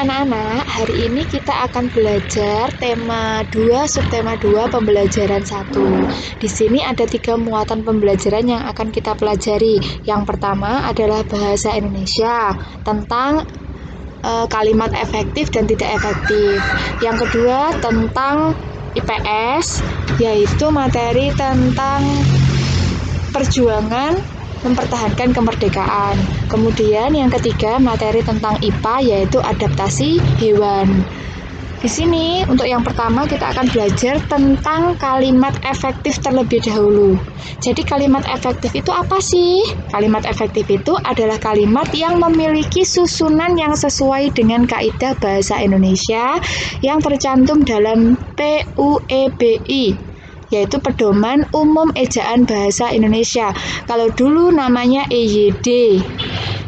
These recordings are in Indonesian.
Anak-anak, hari ini kita akan belajar tema 2, subtema 2, pembelajaran 1. Di sini ada 3 muatan pembelajaran yang akan kita pelajari. Yang pertama adalah bahasa Indonesia tentang kalimat efektif dan tidak efektif. Yang kedua tentang IPS, yaitu materi tentang perjuangan mempertahankan kemerdekaan. Kemudian yang ketiga materi tentang IPA, yaitu adaptasi hewan. Di sini untuk yang pertama kita akan belajar tentang kalimat efektif terlebih dahulu. Jadi kalimat efektif itu apa sih? Kalimat efektif itu adalah kalimat yang memiliki susunan yang sesuai dengan kaidah bahasa Indonesia yang tercantum dalam PUEBI, yaitu Pedoman Umum Ejaan Bahasa Indonesia. Kalau dulu namanya EYD,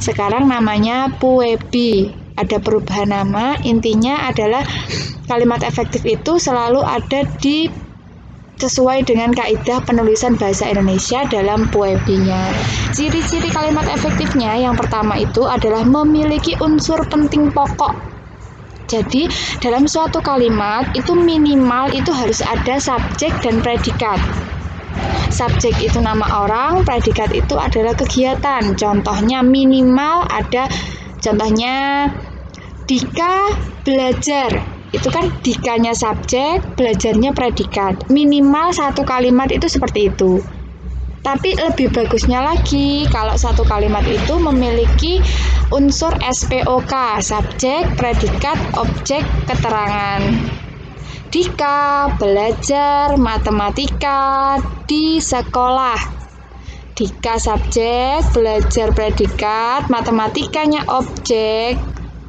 sekarang namanya PUEBI. Ada perubahan nama, intinya adalah kalimat efektif itu selalu ada di sesuai dengan kaidah penulisan bahasa Indonesia dalam PUEBI-nya. Ciri-ciri kalimat efektifnya yang pertama itu adalah memiliki unsur penting pokok. Jadi dalam suatu kalimat itu minimal itu harus ada subjek dan predikat. Subjek itu nama orang, predikat itu adalah kegiatan. Contohnya minimal ada, contohnya Dika belajar. Itu kan Dikanya subjek, belajarnya predikat. Minimal satu kalimat itu seperti itu. Tapi lebih bagusnya lagi kalau satu kalimat itu memiliki unsur SPOK, subjek, predikat, objek, keterangan. Dika belajar matematika di sekolah. Dika subjek, belajar predikat, matematikanya objek,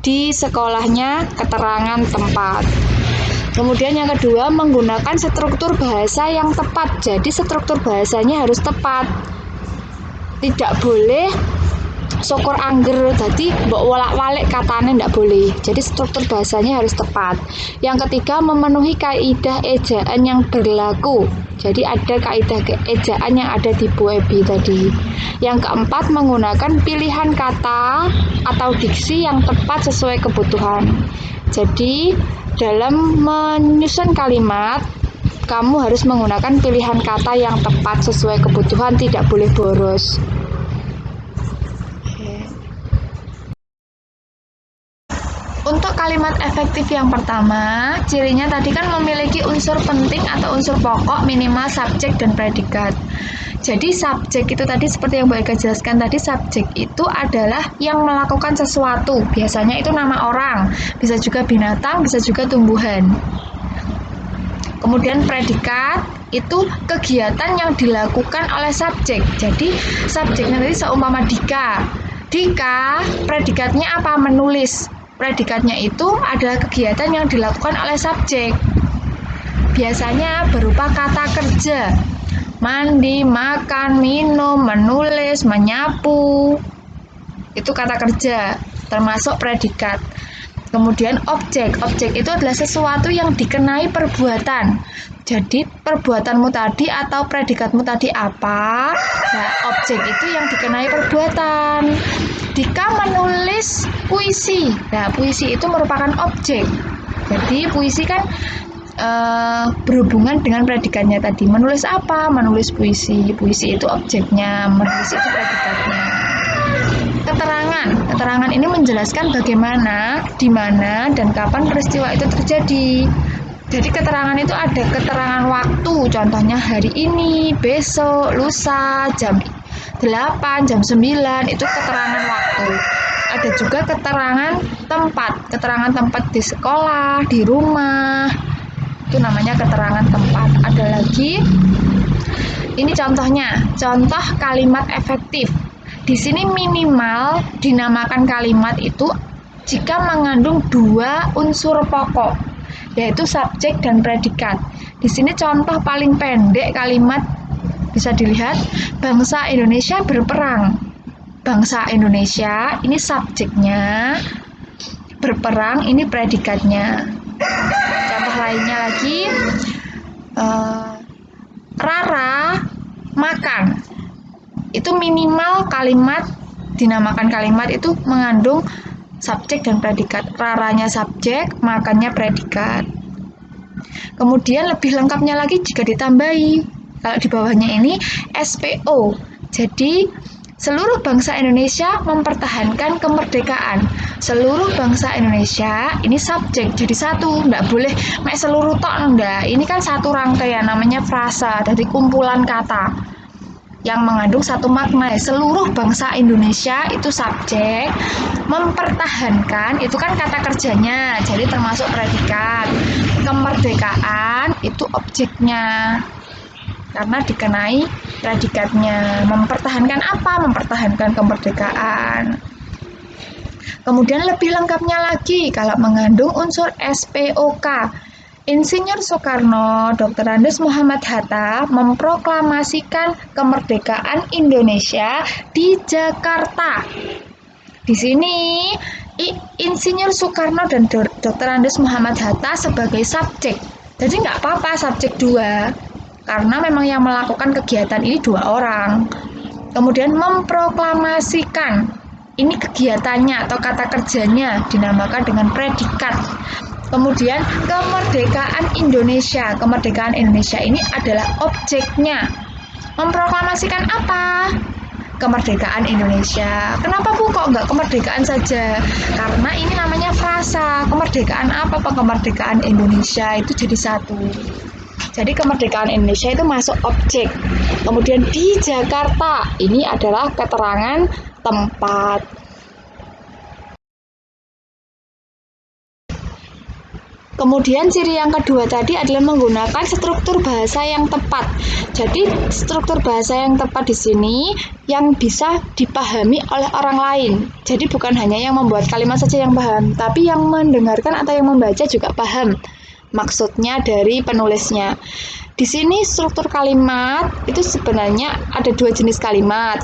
di sekolahnya keterangan tempat. Kemudian yang kedua, menggunakan struktur bahasa yang tepat. Jadi struktur bahasanya harus tepat. Tidak boleh syukur angger, jadi mbok wolak-walik katanya tidak boleh. Jadi struktur bahasanya harus tepat. Yang ketiga, memenuhi kaidah ejaan yang berlaku. Jadi ada kaidah ejaan yang ada di PUEBI tadi. Yang keempat, menggunakan pilihan kata atau diksi yang tepat sesuai kebutuhan. Jadi dalam menyusun kalimat, kamu harus menggunakan pilihan kata yang tepat sesuai kebutuhan, tidak boleh boros. Untuk kalimat efektif yang pertama, cirinya tadi kan memiliki unsur penting atau unsur pokok minimal subjek dan predikat. Jadi subjek itu tadi seperti yang Bu Eka jelaskan tadi, subjek itu adalah yang melakukan sesuatu. Biasanya itu nama orang, bisa juga binatang, bisa juga tumbuhan. Kemudian predikat itu kegiatan yang dilakukan oleh subjek. Jadi subjeknya tadi seumpama Dika. Dika, predikatnya apa? Menulis. Predikatnya itu adalah kegiatan yang dilakukan oleh subjek. Biasanya berupa kata kerja. Mandi, makan, minum, menulis, menyapu. Itu kata kerja, termasuk predikat. Kemudian objek. Objek itu adalah sesuatu yang dikenai perbuatan. Jadi perbuatanmu tadi atau predikatmu tadi apa? Nah, objek itu yang dikenai perbuatan. Dika menulis puisi. Nah, puisi itu merupakan objek. Jadi puisi kan berhubungan dengan predikatnya tadi. Menulis apa? Menulis puisi. Puisi itu objeknya, menulis itu predikatnya. Keterangan ini menjelaskan bagaimana, di mana, dan kapan peristiwa itu terjadi. Jadi keterangan itu ada keterangan waktu, contohnya hari ini, besok, lusa, jam 8, jam 9, itu keterangan waktu. Ada juga keterangan tempat di sekolah, di rumah, itu namanya keterangan tempat. Ada lagi, ini contohnya, contoh kalimat efektif. Di sini minimal dinamakan kalimat itu jika mengandung 2 unsur pokok, yaitu subjek dan predikat. Di sini contoh paling pendek kalimat bisa dilihat, bangsa Indonesia berperang. Bangsa Indonesia ini subjeknya, berperang ini predikatnya. Contoh lainnya lagi, Rara makan. Itu minimal kalimat, dinamakan kalimat itu mengandung subjek dan predikat. Raranya subjek, makannya predikat. Kemudian lebih lengkapnya lagi jika ditambahi, kalau di bawahnya ini SPO. Jadi seluruh bangsa Indonesia mempertahankan kemerdekaan. Seluruh bangsa Indonesia ini subjek jadi satu, nggak boleh mek seluruh tok enggak. Ini kan satu rangkaian namanya frasa, dari kumpulan kata yang mengandung satu makna. Seluruh bangsa Indonesia itu subjek, mempertahankan itu kan kata kerjanya, jadi termasuk predikat. Kemerdekaan itu objeknya, karena dikenai predikatnya. Mempertahankan apa? Mempertahankan kemerdekaan. Kemudian lebih lengkapnya lagi kalau mengandung unsur SPOK. Insinyur Soekarno, Dr. Andes Muhammad Hatta memproklamasikan kemerdekaan Indonesia di Jakarta. Di sini Insinyur Soekarno dan Dr. Andes Muhammad Hatta sebagai subjek. Jadi nggak apa-apa subjek dua, karena memang yang melakukan kegiatan ini dua orang. Kemudian memproklamasikan, ini kegiatannya atau kata kerjanya dinamakan dengan predikat. Kemudian kemerdekaan Indonesia. Kemerdekaan Indonesia ini adalah objeknya. Memproklamasikan apa? Kemerdekaan Indonesia. Kenapa Bu kok nggak kemerdekaan saja? Karena ini namanya frasa. Kemerdekaan apa? Kemerdekaan Indonesia itu jadi satu. Jadi kemerdekaan Indonesia itu masuk objek. Kemudian di Jakarta, ini adalah keterangan tempat. Kemudian ciri yang kedua tadi adalah menggunakan struktur bahasa yang tepat. Jadi struktur bahasa yang tepat di sini yang bisa dipahami oleh orang lain. Jadi bukan hanya yang membuat kalimat saja yang paham, tapi yang mendengarkan atau yang membaca juga paham maksudnya dari penulisnya. Di sini struktur kalimat itu sebenarnya ada dua jenis kalimat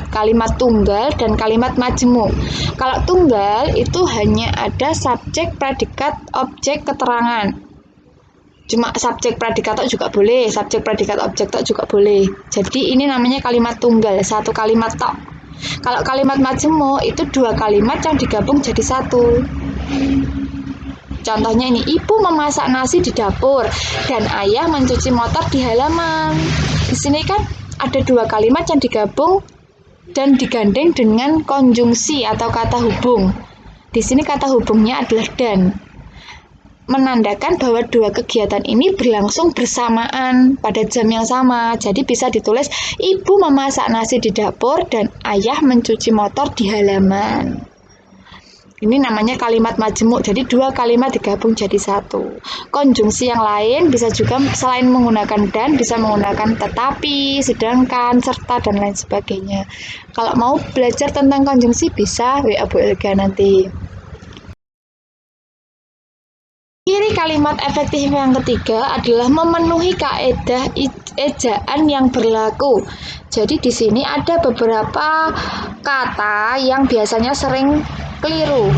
tunggal dan kalimat majemuk. Kalau tunggal itu hanya ada subjek, predikat, objek, keterangan. Cuma subjek, predikat tok juga boleh, subjek, predikat, objek tok juga boleh. Jadi ini namanya kalimat tunggal, satu kalimat tok. Kalau kalimat majemuk itu dua kalimat yang digabung jadi satu. Contohnya ini, ibu memasak nasi di dapur dan ayah mencuci motor di halaman. Di sini kan ada dua kalimat yang digabung dan digandeng dengan konjungsi atau kata hubung. Di sini kata hubungnya adalah dan, menandakan bahwa dua kegiatan ini berlangsung bersamaan pada jam yang sama. Jadi bisa ditulis ibu memasak nasi di dapur dan ayah mencuci motor di halaman. Ini namanya kalimat majemuk, jadi dua kalimat digabung jadi satu. Konjungsi yang lain bisa juga selain menggunakan dan, bisa menggunakan tetapi, sedangkan, serta, dan lain sebagainya. Kalau mau belajar tentang konjungsi bisa WA Bu Elga nanti. Ciri kalimat efektif yang ketiga adalah memenuhi kaedah ejaan yang berlaku. Jadi di sini ada beberapa kata yang biasanya sering keliru.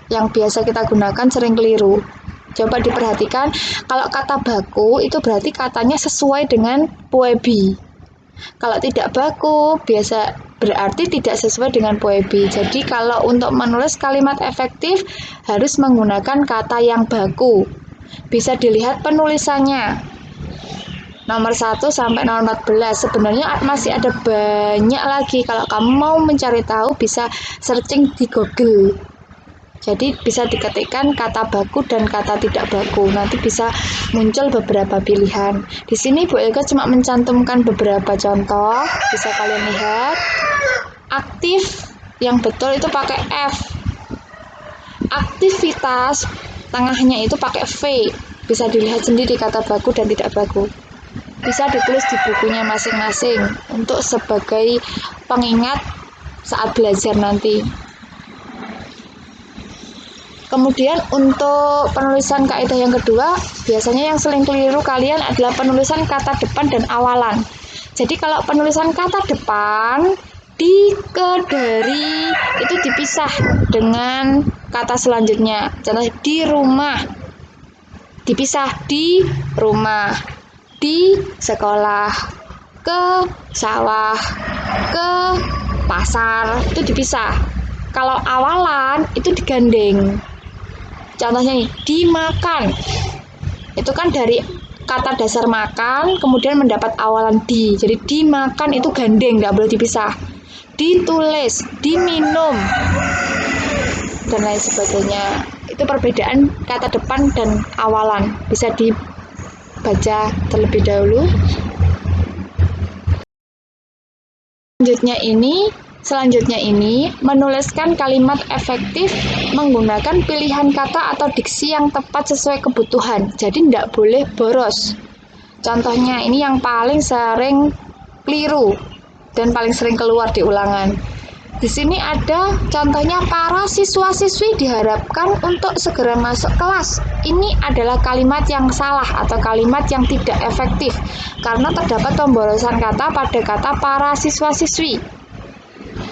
Yang biasa kita gunakan sering keliru. Coba diperhatikan, kalau kata baku itu berarti katanya sesuai dengan poebi. Kalau tidak baku, biasa berarti tidak sesuai dengan poebi. Jadi kalau untuk menulis kalimat efektif harus menggunakan kata yang baku. Bisa dilihat penulisannya. Nomor 1 sampai nomor 14. Sebenarnya masih ada banyak lagi. Kalau kamu mau mencari tahu bisa searching di Google. Jadi bisa diketikkan kata baku dan kata tidak baku. Nanti bisa muncul beberapa pilihan. Di sini Bu Elga cuma mencantumkan beberapa contoh. Bisa kalian lihat. Aktif yang betul itu pakai F. Aktivitas tengahnya itu pakai V. Bisa dilihat sendiri kata baku dan tidak baku. Bisa ditulis di bukunya masing-masing untuk sebagai pengingat saat belajar nanti. Kemudian untuk penulisan kaidah yang kedua, biasanya yang sering keliru kalian adalah penulisan kata depan dan awalan. Jadi kalau penulisan kata depan dikedari itu dipisah dengan kata selanjutnya. Contoh di rumah, dipisah di rumah, di sekolah, ke sawah, ke pasar, itu dipisah. Kalau awalan itu digandeng. Contohnya nih, dimakan. Itu kan dari kata dasar makan, kemudian mendapat awalan di. Jadi dimakan itu gandeng, nggak boleh dipisah. Ditulis, diminum, dan lain sebagainya. Itu perbedaan kata depan dan awalan. Bisa dibaca terlebih dahulu. Selanjutnya ini menuliskan kalimat efektif menggunakan pilihan kata atau diksi yang tepat sesuai kebutuhan. Jadi tidak boleh boros. Contohnya ini yang paling sering keliru dan paling sering keluar di ulangan. Di sini ada contohnya, para siswa-siswi diharapkan untuk segera masuk kelas. Ini adalah kalimat yang salah atau kalimat yang tidak efektif karena terdapat pemborosan kata pada kata para siswa-siswi.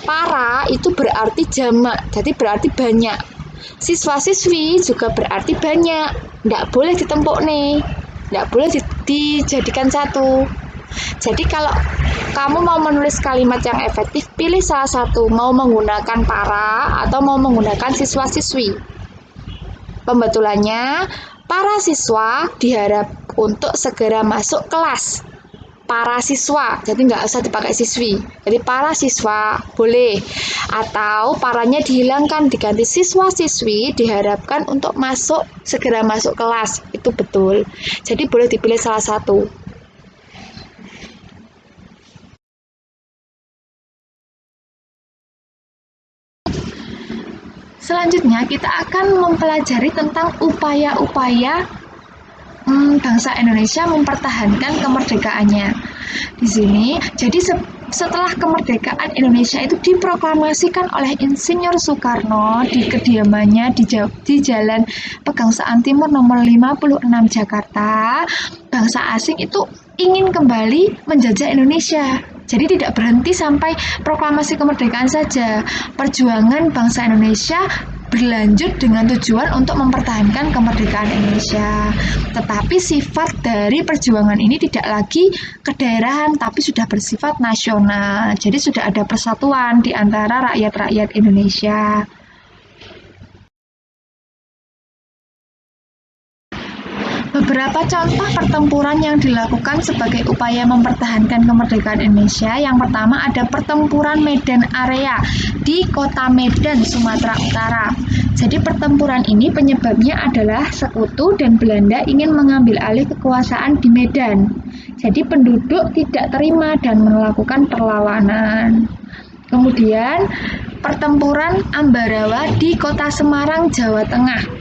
Para itu berarti jamak, jadi berarti banyak. Siswa-siswi juga berarti banyak. Nggak boleh ditempuk nih, nggak boleh dijadikan satu. Jadi kalau kamu mau menulis kalimat yang efektif, pilih salah satu, mau menggunakan para atau mau menggunakan siswa-siswi. Pembetulannya, para siswa diharap untuk segera masuk kelas. Para siswa, jadi nggak usah dipakai siswi. Jadi para siswa boleh, atau paranya dihilangkan diganti siswa-siswi diharapkan untuk segera masuk kelas. Itu betul. Jadi boleh dipilih salah satu. Selanjutnya kita akan mempelajari tentang upaya-upaya bangsa Indonesia mempertahankan kemerdekaannya. Di sini, jadi setelah kemerdekaan Indonesia itu diproklamasikan oleh Insinyur Soekarno di kediamannya di Jalan Pegangsaan Timur nomor 56 Jakarta, bangsa asing itu ingin kembali menjajah Indonesia. Jadi tidak berhenti sampai proklamasi kemerdekaan saja. Perjuangan bangsa Indonesia berlanjut dengan tujuan untuk mempertahankan kemerdekaan Indonesia. Tetapi sifat dari perjuangan ini tidak lagi kedaerahan, tapi sudah bersifat nasional. Jadi sudah ada persatuan di antara rakyat-rakyat Indonesia. Beberapa contoh pertempuran yang dilakukan sebagai upaya mempertahankan kemerdekaan Indonesia. Yang pertama ada pertempuran Medan Area di kota Medan, Sumatera Utara. Jadi pertempuran ini penyebabnya adalah Sekutu dan Belanda ingin mengambil alih kekuasaan di Medan. Jadi penduduk tidak terima dan melakukan perlawanan. Kemudian pertempuran Ambarawa di kota Semarang, Jawa Tengah.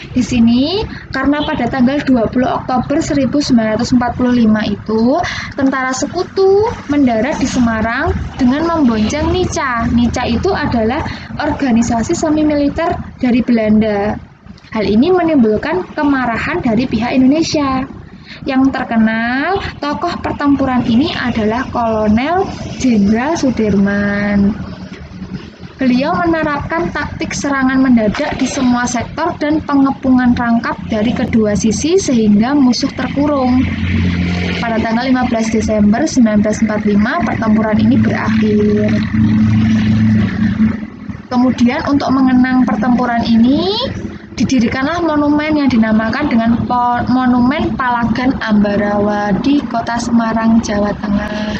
Di sini, karena pada tanggal 20 Oktober 1945 itu, tentara Sekutu mendarat di Semarang dengan membonceng Nica. Nica itu adalah organisasi semi-militer dari Belanda. Hal ini menimbulkan kemarahan dari pihak Indonesia. Yang terkenal, tokoh pertempuran ini adalah Kolonel Jenderal Sudirman. Beliau menerapkan taktik serangan mendadak di semua sektor dan pengepungan rangkap dari kedua sisi sehingga musuh terkurung. Pada tanggal 15 Desember 1945, pertempuran ini berakhir. Kemudian untuk mengenang pertempuran ini, didirikanlah monumen yang dinamakan dengan Monumen Palagan Ambarawa di kota Semarang, Jawa Tengah.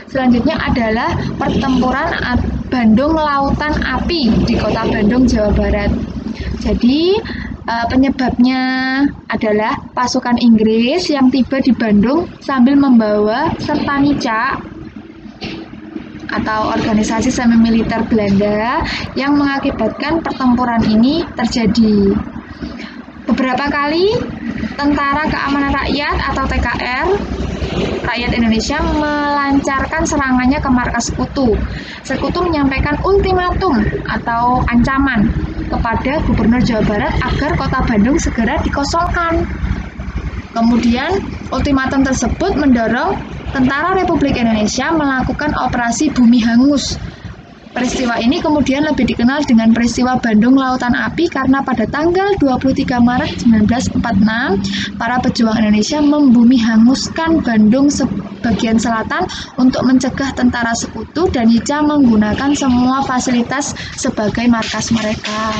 Selanjutnya adalah pertempuran Bandung Lautan Api di kota Bandung, Jawa Barat. Jadi penyebabnya adalah pasukan Inggris yang tiba di Bandung sambil membawa serta Nica atau organisasi semi-militer Belanda yang mengakibatkan pertempuran ini terjadi. Beberapa kali Tentara Keamanan Rakyat atau TKR rakyat Indonesia melancarkan serangannya ke markas Sekutu. Sekutu menyampaikan ultimatum atau ancaman kepada Gubernur Jawa Barat agar kota Bandung segera dikosongkan. Kemudian ultimatum tersebut mendorong Tentara Republik Indonesia melakukan operasi Bumi Hangus Peristiwa ini kemudian lebih dikenal dengan peristiwa Bandung Lautan Api karena pada tanggal 23 Maret 1946, para pejuang Indonesia membumi hanguskan Bandung bagian selatan untuk mencegah tentara sekutu dan Ica menggunakan semua fasilitas sebagai markas mereka.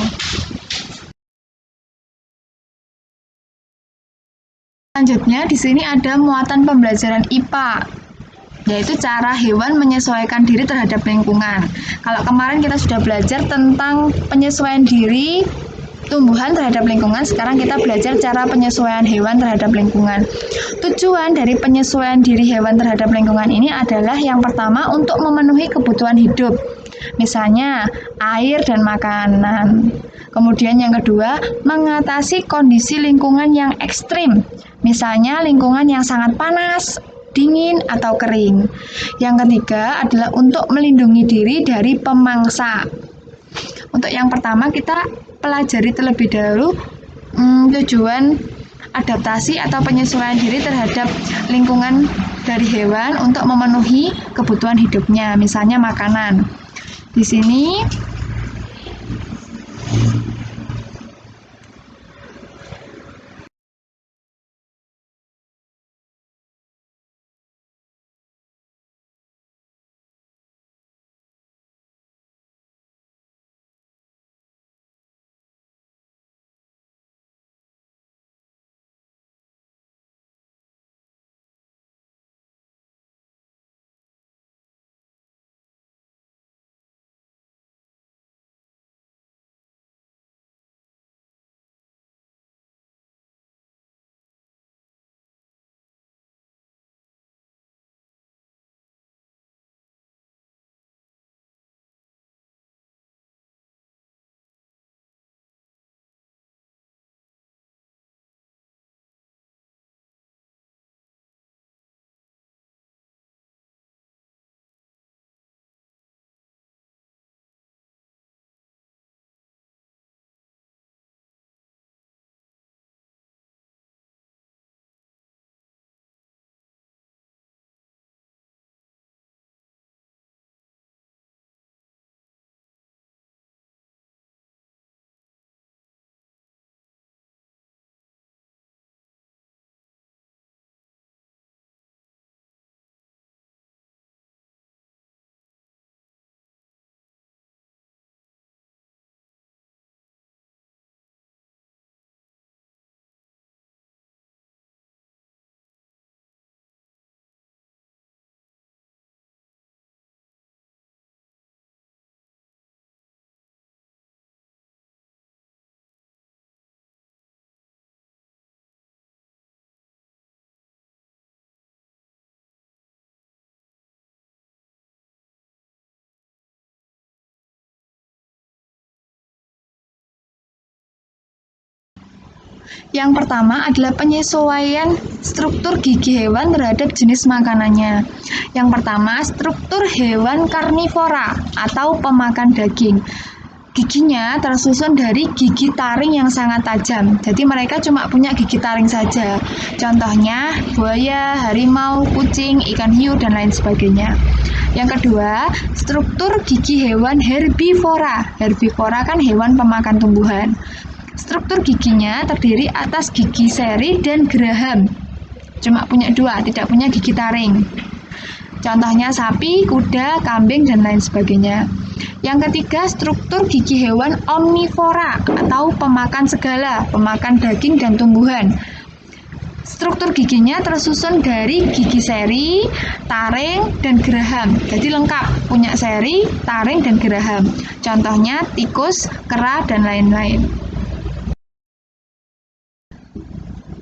Selanjutnya di sini ada muatan pembelajaran IPA, yaitu cara hewan menyesuaikan diri terhadap lingkungan. Kalau kemarin kita sudah belajar tentang penyesuaian diri tumbuhan terhadap lingkungan, sekarang kita belajar cara penyesuaian hewan terhadap lingkungan. Tujuan dari penyesuaian diri hewan terhadap lingkungan ini adalah yang pertama untuk memenuhi kebutuhan hidup, misalnya air dan makanan. Kemudian yang kedua, mengatasi kondisi lingkungan yang ekstrim, misalnya lingkungan yang sangat panas, dingin, atau kering. Yang ketiga adalah untuk melindungi diri dari pemangsa. Untuk yang pertama kita pelajari terlebih dahulu tujuan adaptasi atau penyesuaian diri terhadap lingkungan dari hewan untuk memenuhi kebutuhan hidupnya, misalnya makanan. Di sini yang pertama adalah penyesuaian struktur gigi hewan terhadap jenis makanannya. Yang pertama, struktur hewan karnivora atau pemakan daging. Giginya tersusun dari gigi taring yang sangat tajam. Jadi mereka cuma punya gigi taring saja. Contohnya buaya, harimau, kucing, ikan hiu, dan lain sebagainya. Yang kedua, struktur gigi hewan herbivora. Herbivora kan hewan pemakan tumbuhan. Struktur giginya terdiri atas gigi seri dan geraham. Cuma punya dua, tidak punya gigi taring. Contohnya sapi, kuda, kambing, dan lain sebagainya. Yang ketiga, struktur gigi hewan omnivora atau pemakan segala, pemakan daging dan tumbuhan. Struktur giginya tersusun dari gigi seri, taring, dan geraham. Jadi lengkap, punya seri, taring, dan geraham. Contohnya tikus, kera, dan lain-lain.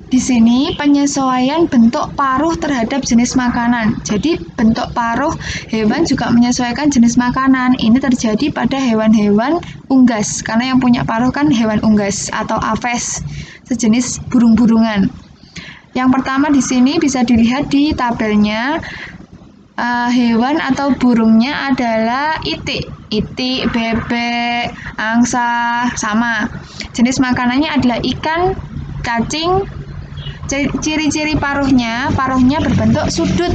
Di sini penyesuaian bentuk paruh terhadap jenis makanan. Jadi bentuk paruh hewan juga menyesuaikan jenis makanan. Ini terjadi pada hewan-hewan unggas karena yang punya paruh kan hewan unggas atau aves, sejenis burung-burungan. Yang pertama di sini bisa dilihat di tabelnya, hewan atau burungnya adalah itik. Itik, bebek, angsa, sama. Jenis makanannya adalah ikan, cacing. Ciri-ciri paruhnya berbentuk sudut.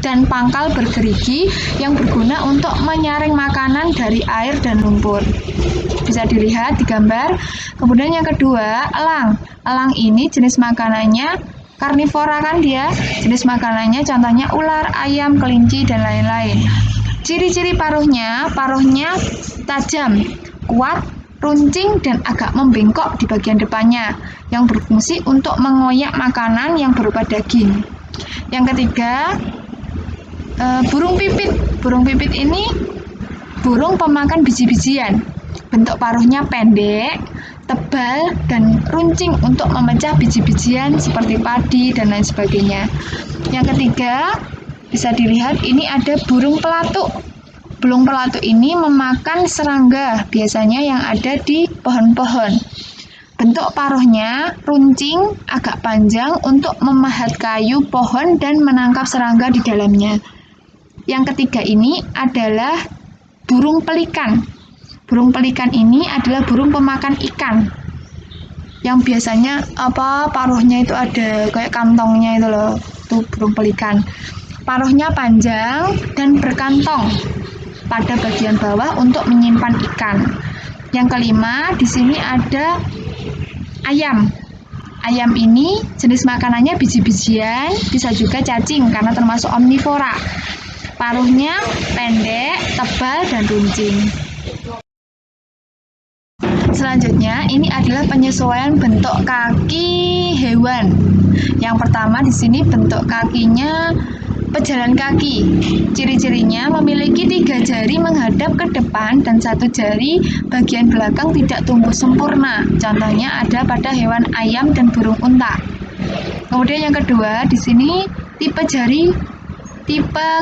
dan pangkal bergerigi yang berguna untuk menyaring makanan dari air dan lumpur. Bisa dilihat di gambar. Kemudian yang kedua, elang. Elang ini jenis makanannya karnivora kan dia. Jenis makanannya contohnya ular, ayam, kelinci, dan lain-lain. Ciri-ciri paruhnya tajam, kuat, runcing, dan agak membengkok di bagian depannya yang berfungsi untuk mengoyak makanan yang berupa daging. Yang ketiga, burung pipit. Burung pipit ini burung pemakan biji-bijian. Bentuk paruhnya pendek, tebal, dan runcing untuk memecah biji-bijian seperti padi dan lain sebagainya. Yang ketiga, bisa dilihat ini ada burung pelatuk. Burung pelatuk ini memakan serangga, biasanya yang ada di pohon-pohon. Bentuk paruhnya runcing, agak panjang untuk memahat kayu pohon dan menangkap serangga di dalamnya. Yang ketiga ini adalah burung pelikan. Burung pelikan ini adalah burung pemakan ikan. Yang biasanya paruhnya itu ada kayak kantongnya itu loh, itu burung pelikan. Paruhnya panjang dan berkantong pada bagian bawah untuk menyimpan ikan. Yang kelima, di sini ada ayam. Ayam ini jenis makanannya biji-bijian, bisa juga cacing karena termasuk omnivora. Paruhnya pendek, tebal, dan runcing. Selanjutnya, ini adalah penyesuaian bentuk kaki hewan. Yang pertama di sini bentuk kakinya pejalan kaki. Ciri-cirinya memiliki 3 jari menghadap ke depan dan 1 jari bagian belakang tidak tumbuh sempurna. Contohnya ada pada hewan ayam dan burung unta. Kemudian yang kedua, di sini tipe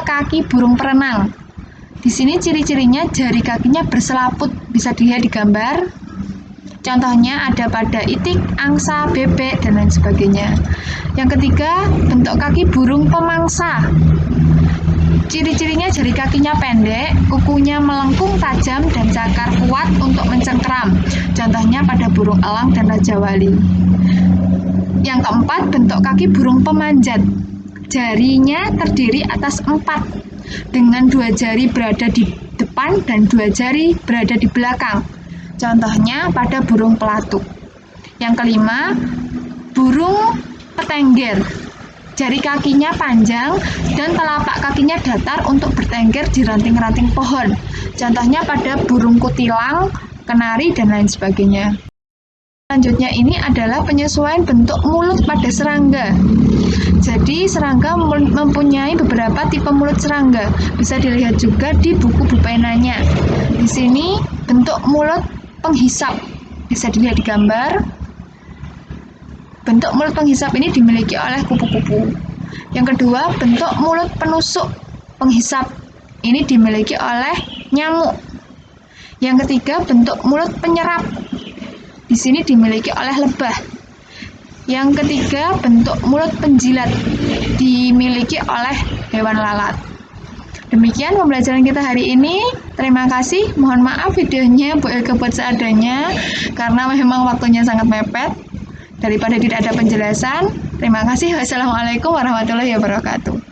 kaki burung perenang. Di sini ciri-cirinya jari kakinya berselaput, bisa dilihat di gambar. Contohnya ada pada itik, angsa, bebek, dan lain sebagainya. Yang ketiga, bentuk kaki burung pemangsa. Ciri-cirinya jari kakinya pendek, kukunya melengkung tajam, dan cakar kuat untuk mencengkeram. Contohnya pada burung elang dan raja wali. Yang keempat, bentuk kaki burung pemanjat. Jarinya terdiri atas 4, dengan 2 jari berada di depan dan 2 jari berada di belakang. Contohnya pada burung pelatuk. Yang kelima, burung petengger. Jari kakinya panjang dan telapak kakinya datar untuk bertengger di ranting-ranting pohon. Contohnya pada burung kutilang, kenari, dan lain sebagainya. Selanjutnya ini adalah penyesuaian bentuk mulut pada serangga. Jadi serangga mempunyai beberapa tipe mulut serangga. Bisa dilihat juga di buku bupenanya. Di sini bentuk mulut penghisap. Bisa dilihat di gambar. Bentuk mulut penghisap ini dimiliki oleh kupu-kupu. Yang kedua, bentuk mulut penusuk penghisap. Ini dimiliki oleh nyamuk. Yang ketiga, bentuk mulut penyerap. Di sini dimiliki oleh lebah. Yang ketiga, bentuk mulut penjilat dimiliki oleh hewan lalat. Demikian pembelajaran kita hari ini. Terima kasih. Mohon maaf videonya Bu Elke buat seadanya karena memang waktunya sangat mepet. Daripada tidak ada penjelasan. Terima kasih. Wassalamualaikum warahmatullahi wabarakatuh.